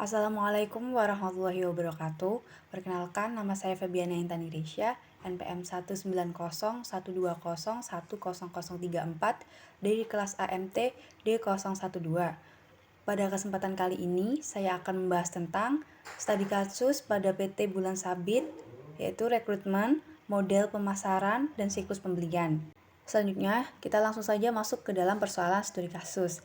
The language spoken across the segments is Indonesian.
Assalamualaikum warahmatullahi wabarakatuh. Perkenalkan, nama saya Febiana Intani Resya, NPM 19001201034 dari kelas AMT D012. Pada kesempatan kali ini, saya akan membahas tentang studi kasus pada PT Bulan Sabit, yaitu rekrutmen, model pemasaran, dan siklus pembelian. Selanjutnya, kita langsung saja masuk ke dalam persoalan studi kasus.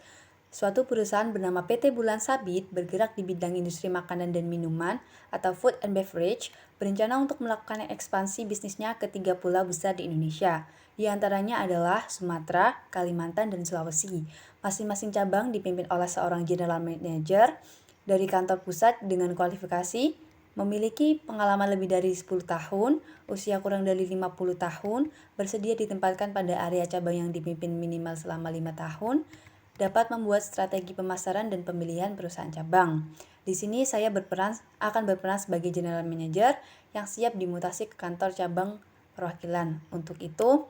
Suatu perusahaan bernama PT Bulan Sabit bergerak di bidang industri makanan dan minuman atau food and beverage berencana untuk melakukan ekspansi bisnisnya ke 3 pulau besar di Indonesia. Di antaranya adalah Sumatera, Kalimantan, dan Sulawesi. Masing-masing cabang dipimpin oleh seorang general manager dari kantor pusat dengan kualifikasi memiliki pengalaman lebih dari 10 tahun, usia kurang dari 50 tahun, bersedia ditempatkan pada area cabang yang dipimpin minimal selama 5 tahun, dapat membuat strategi pemasaran dan pemilihan perusahaan cabang. Di sini saya akan berperan sebagai general manager yang siap dimutasi ke kantor cabang perwakilan. Untuk itu,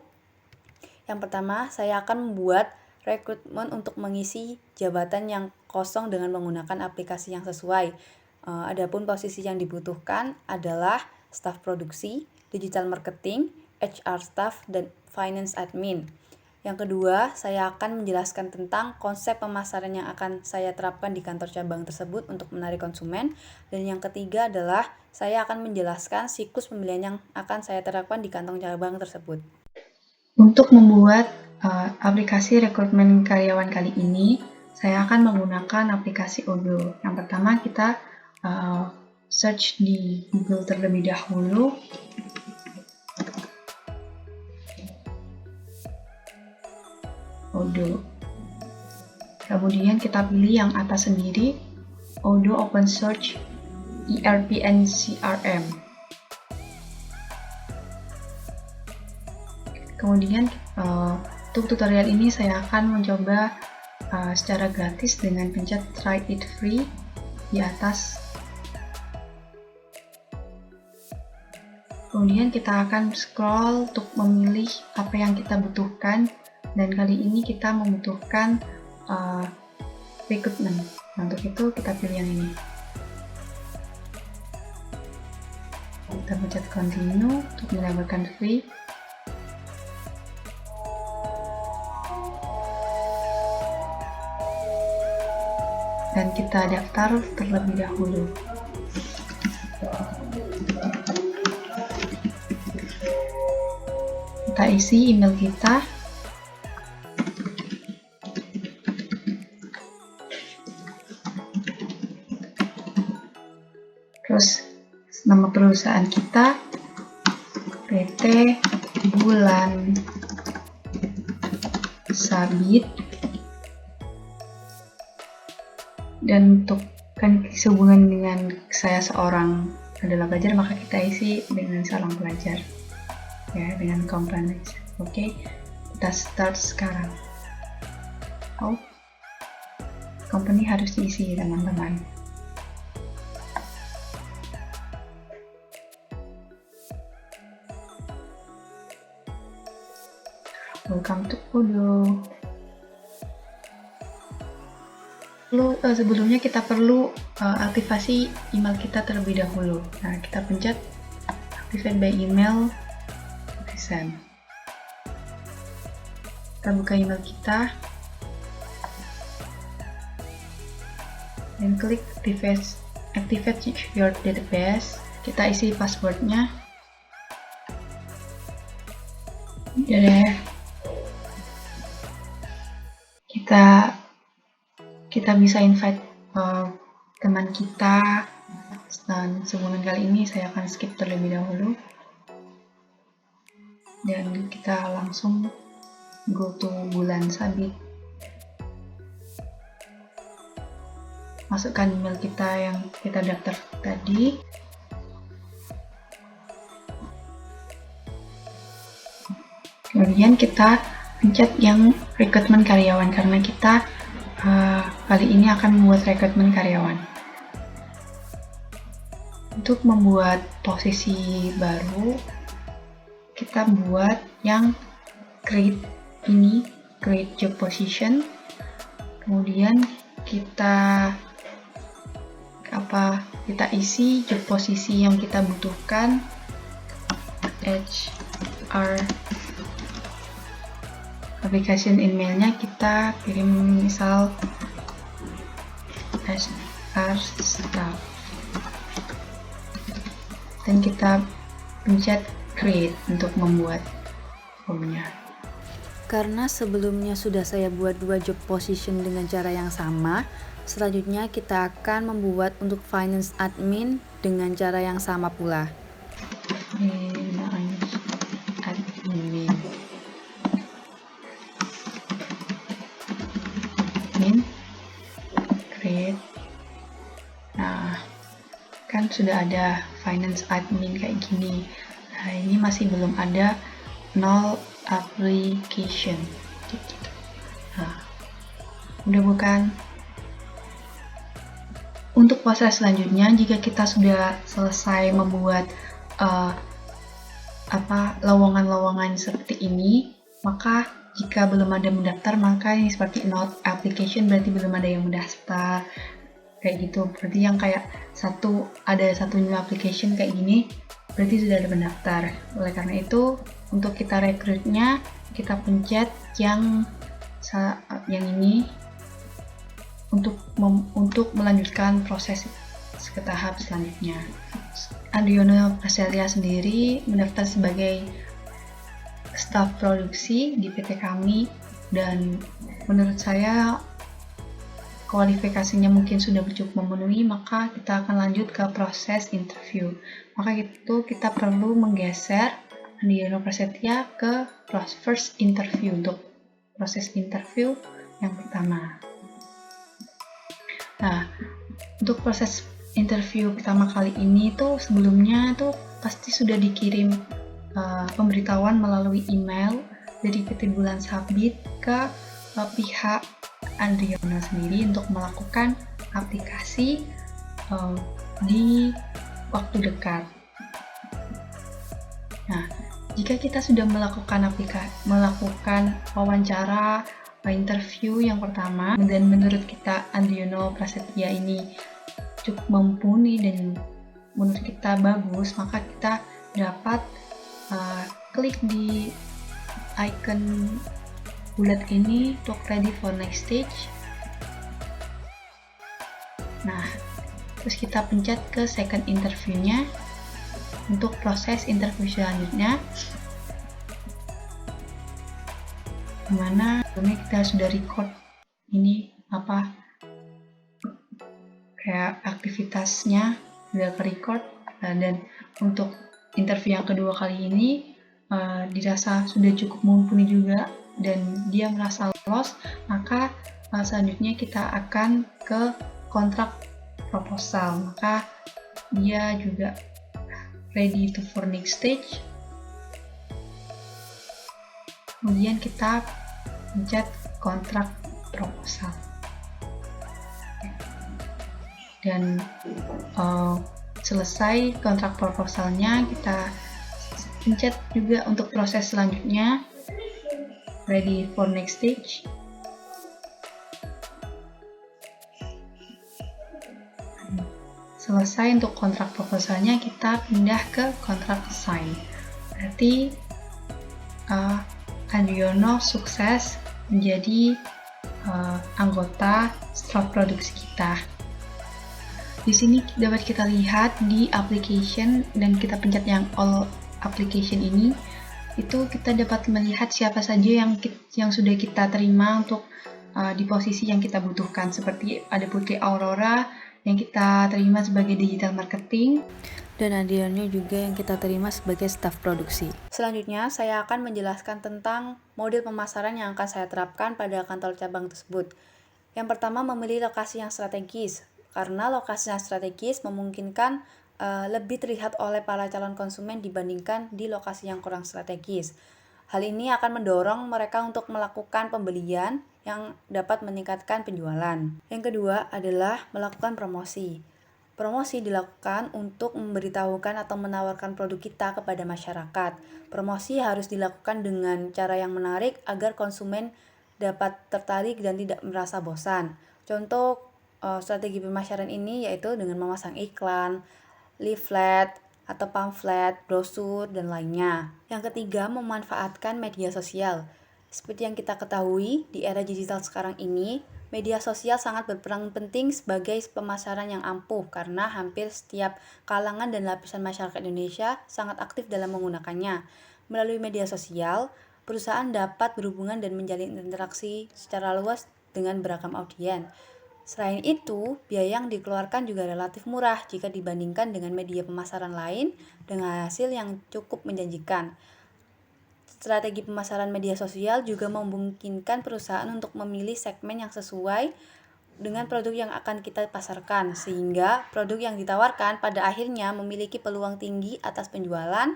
yang pertama saya akan membuat rekrutmen untuk mengisi jabatan yang kosong dengan menggunakan aplikasi yang sesuai. Adapun posisi yang dibutuhkan adalah staf produksi, digital marketing, HR staff, dan finance admin. Yang kedua, saya akan menjelaskan tentang konsep pemasaran yang akan saya terapkan di kantor cabang tersebut untuk menarik konsumen. Dan yang ketiga adalah saya akan menjelaskan siklus pembelian yang akan saya terapkan di kantor cabang tersebut. Untuk membuat aplikasi rekrutmen karyawan kali ini, saya akan menggunakan aplikasi Odoo. Yang pertama kita search di Google terlebih dahulu. Odoo. Kemudian kita pilih yang atas sendiri, Odoo Open Search ERP and CRM. Kemudian untuk tutorial ini saya akan mencoba secara gratis dengan pencet try it free di atas. Kemudian kita akan scroll untuk memilih apa yang kita butuhkan, dan kali ini kita membutuhkan rekrutmen. Untuk itu kita pilih yang ini. Kita pencet continue untuk mendapatkan free. Dan kita daftar terlebih dahulu. Kita isi email kita. Terus nama perusahaan kita PT Bulan Sabit. Dan untuk kan sehubungan dengan saya seorang adalah pelajar, maka kita isi dengan seorang pelajar ya, dengan komponis. Oke, kita start sekarang. Company harus diisi teman-teman. Welcome to Odoo. Sebelumnya kita perlu aktivasi email kita terlebih dahulu. Nah, kita pencet activate by email, send. Kita buka email kita dan klik activate your database. Kita isi passwordnya. Jadi kita bisa invite teman kita, dan sebelum kali ini saya akan skip terlebih dahulu dan kita langsung go to Bulan Sabit. Masukkan email kita yang kita daftar tadi. Kemudian kita pencet yang rekrutmen karyawan karena kita kali ini akan membuat rekrutmen karyawan. Untuk membuat posisi baru, kita buat yang create job position. Kemudian kita kita isi job posisi yang kita butuhkan, HR application emailnya kita kirim misal HR staff, dan kita pencet create untuk membuat formnya. Karena sebelumnya sudah saya buat 2 job position dengan cara yang sama, selanjutnya kita akan membuat untuk finance admin dengan cara yang sama pula. Finance admin. Create. Nah, kan sudah ada finance admin kayak gini. Nah, ini masih belum ada null application. Nah, udah bukan? Untuk proses selanjutnya, jika kita sudah selesai membuat lowongan-lowongan seperti ini, maka jika belum ada mendaftar, maka ini seperti not application, berarti belum ada yang mendaftar kayak gitu. Berarti yang kayak ada satu new application kayak gini, berarti sudah ada pendaftar. Oleh karena itu, untuk kita rekrutnya, kita pencet yang ini untuk melanjutkan proses ke tahap selanjutnya. Andriono Prasetya sendiri mendaftar sebagai staf produksi di PT kami, dan menurut saya kualifikasinya mungkin sudah cukup memenuhi, maka kita akan lanjut ke proses interview. Maka itu kita perlu menggeser Andriono Prasetya ke first interview untuk proses interview yang pertama. Nah, untuk proses interview pertama kali ini tuh sebelumnya tuh pasti sudah dikirim pemberitahuan melalui email dari PT Bulan Sabit ke pihak Andriono sendiri untuk melakukan aplikasi di waktu dekat. Nah, jika kita sudah melakukan wawancara interview yang pertama, dan menurut kita Andriono Prasetya ini cukup mumpuni dan menurut kita bagus, maka kita dapat klik di icon bulat ini untuk ready for next stage. Nah, terus kita pencet ke second interview-nya untuk proses interview selanjutnya, dimana kita sudah record ini kayak aktivitasnya sudah ke record, dan untuk interview yang kedua kali ini dirasa sudah cukup mumpuni juga dan dia merasa lolos, maka selanjutnya kita akan ke kontrak proposal, maka dia juga ready for next stage. Kemudian kita pencet kontrak proposal, dan selesai kontrak proposalnya, kita pencet juga untuk proses selanjutnya ready for next stage. Selesai untuk kontrak proposalnya, kita pindah ke kontrak sign. Berarti Andriono sukses menjadi anggota staf produksi kita. Di sini dapat kita lihat di application, dan kita pencet yang all application ini, itu kita dapat melihat siapa saja yang sudah kita terima untuk di posisi yang kita butuhkan. Seperti ada Putri Aurora yang kita terima sebagai digital marketing, dan Andriono juga yang kita terima sebagai staf produksi. Selanjutnya, saya akan menjelaskan tentang model pemasaran yang akan saya terapkan pada kantor cabang tersebut. Yang pertama, memilih lokasi yang strategis, karena lokasi yang strategis memungkinkan lebih terlihat oleh para calon konsumen dibandingkan di lokasi yang kurang strategis. Hal ini akan mendorong mereka untuk melakukan pembelian yang dapat meningkatkan penjualan. Yang kedua adalah melakukan promosi. Promosi dilakukan untuk memberitahukan atau menawarkan produk kita kepada masyarakat. Promosi harus dilakukan dengan cara yang menarik agar konsumen dapat tertarik dan tidak merasa bosan. Contoh Strategi pemasaran ini yaitu dengan memasang iklan, leaflet, atau pamflet, brosur, dan lainnya. Yang ketiga, memanfaatkan media sosial. Seperti yang kita ketahui, di era digital sekarang ini, media sosial sangat berperan penting sebagai pemasaran yang ampuh karena hampir setiap kalangan dan lapisan masyarakat Indonesia sangat aktif dalam menggunakannya. Melalui media sosial, perusahaan dapat berhubungan dan menjalin interaksi secara luas dengan beragam audiens. Selain itu, biaya yang dikeluarkan juga relatif murah jika dibandingkan dengan media pemasaran lain dengan hasil yang cukup menjanjikan. Strategi pemasaran media sosial juga memungkinkan perusahaan untuk memilih segmen yang sesuai dengan produk yang akan kita pasarkan, sehingga produk yang ditawarkan pada akhirnya memiliki peluang tinggi atas penjualan.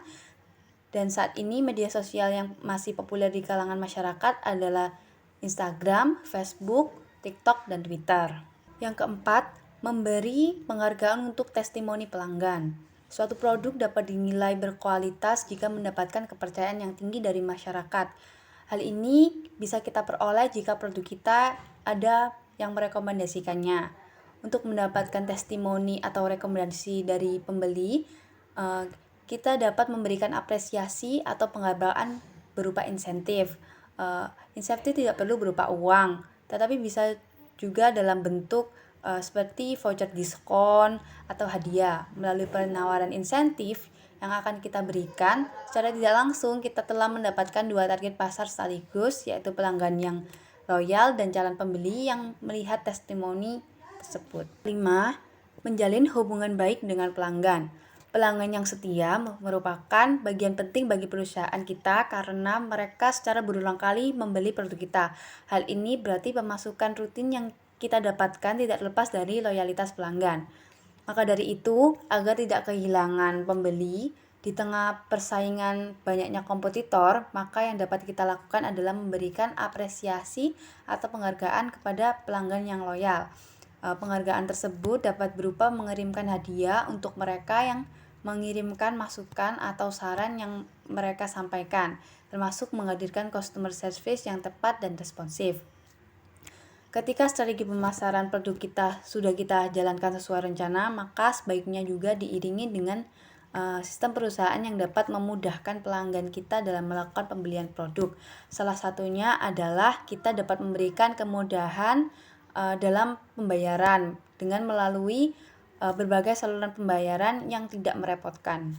Dan saat ini media sosial yang masih populer di kalangan masyarakat adalah Instagram, Facebook, TikTok, dan Twitter. Yang keempat, memberi penghargaan untuk testimoni pelanggan. Suatu produk dapat dinilai berkualitas jika mendapatkan kepercayaan yang tinggi dari masyarakat. Hal ini bisa kita peroleh jika produk kita ada yang merekomendasikannya. Untuk mendapatkan testimoni atau rekomendasi dari pembeli, kita dapat memberikan apresiasi atau penghargaan berupa insentif. Insentif tidak perlu berupa uang, tetapi bisa juga dalam bentuk seperti voucher diskon atau hadiah. Melalui penawaran insentif yang akan kita berikan, secara tidak langsung kita telah mendapatkan dua target pasar sekaligus, yaitu pelanggan yang loyal dan calon pembeli yang melihat testimoni tersebut. 5. Menjalin hubungan baik dengan pelanggan. Pelanggan yang setia merupakan bagian penting bagi perusahaan kita karena mereka secara berulang kali membeli produk kita. Hal ini berarti pemasukan rutin yang kita dapatkan tidak lepas dari loyalitas pelanggan. Maka dari itu, agar tidak kehilangan pembeli di tengah persaingan banyaknya kompetitor, maka yang dapat kita lakukan adalah memberikan apresiasi atau penghargaan kepada pelanggan yang loyal. Penghargaan tersebut dapat berupa mengirimkan hadiah untuk mereka yang mengirimkan masukan atau saran yang mereka sampaikan, termasuk menghadirkan customer service yang tepat dan responsif. Ketika strategi pemasaran produk kita sudah kita jalankan sesuai rencana, maka sebaiknya juga diiringi dengan sistem perusahaan yang dapat memudahkan pelanggan kita dalam melakukan pembelian produk. Salah satunya adalah kita dapat memberikan kemudahan dalam pembayaran dengan melalui berbagai saluran pembayaran yang tidak merepotkan.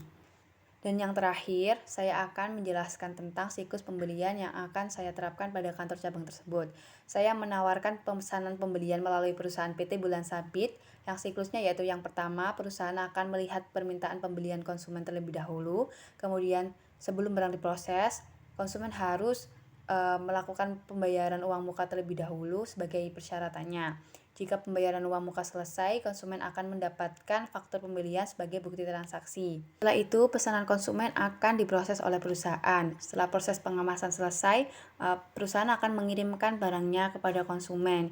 Dan yang terakhir, saya akan menjelaskan tentang siklus pembelian yang akan saya terapkan pada kantor cabang tersebut. Saya menawarkan pemesanan pembelian melalui perusahaan PT Bulan Sabit, yang siklusnya yaitu yang pertama, perusahaan akan melihat permintaan pembelian konsumen terlebih dahulu, kemudian sebelum barang diproses, konsumen harus melakukan pembayaran uang muka terlebih dahulu sebagai persyaratannya. Jika pembayaran uang muka selesai, konsumen akan mendapatkan faktur pembelian sebagai bukti transaksi. Setelah itu, pesanan konsumen akan diproses oleh perusahaan. Setelah proses pengemasan selesai, perusahaan akan mengirimkan barangnya kepada konsumen.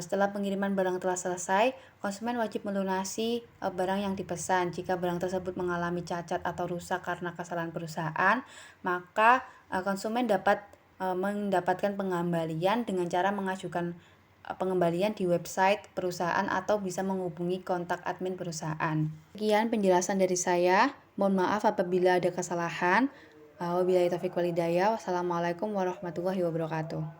Setelah pengiriman barang telah selesai, konsumen wajib melunasi barang yang dipesan. Jika barang tersebut mengalami cacat atau rusak karena kesalahan perusahaan, maka konsumen dapat mendapatkan pengembalian dengan cara mengajukan pengembalian di website perusahaan atau bisa menghubungi kontak admin perusahaan. Sekian penjelasan dari saya. Mohon maaf apabila ada kesalahan. Wabillahi taufiq walhidayah. Wassalamualaikum warahmatullahi wabarakatuh.